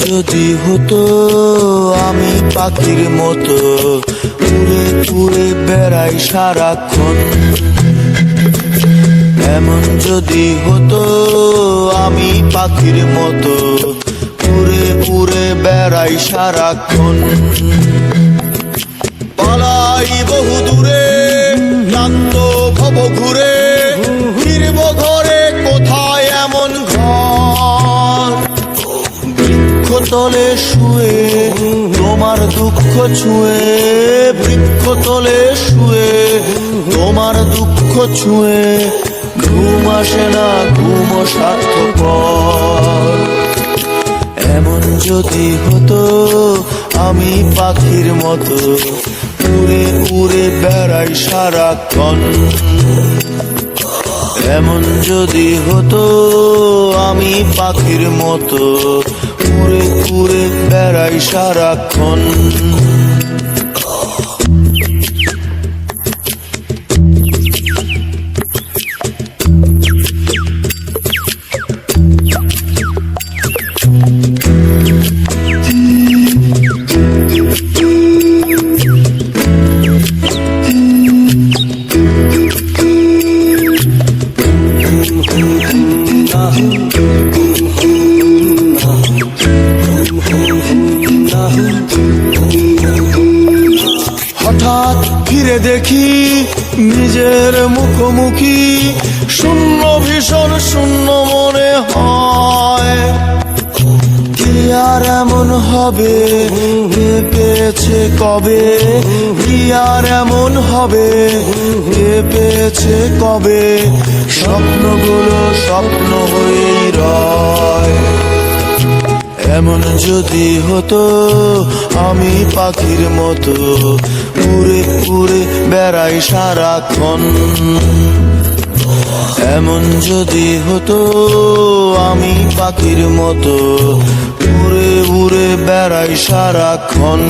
যদি হতো আমি পাখির মতো উড়ে উড়ে বেড়াই সারাক্ষণ। এমন যদি হতো আমি পাখির মতো উড়ে উড়ে বেড়াই সারাক্ষণ। পালাই বহু দূরে ক্লান্ত ভব ঘুরে, ফিরব ঘরে কোথায় এমন ঘর। বৃক্ষতলে শুয়ে তোমার দুঃখ ছুঁয়ে, বৃক্ষতলে শুয়ে তোমার দুঃখ ছুঁয়ে, ঘুম আসে না ঘুম স্বার্থপর। এমন যদি হতো আমি পাখির মতো উড়ে উড়ে বেড়াই সারাক্ষণ। এমন যদি হতো আমি পাখির মতো উড়ে উড়ে বেড়াই সারাক্ষণ। হঠাৎ ফিরে দেখি নিজের মুখোমুখি, শূন্য ভীষণ শূন্য মনে হয়। কি আর এমন হবে কে পেয়েছে কবে, কি আর এমন হবে কে পেয়েছে কবে, স্বপ্নগুলো স্বপ্ন হয়েই রয়। এমন যদি হতো আমি পাখির মতো উড়ে উড়ে বেড়াই সারাক্ষণ। এমন যদি হতো আমি পাখির মতো উড়ে উড়ে বেড়াই সারাক্ষণ।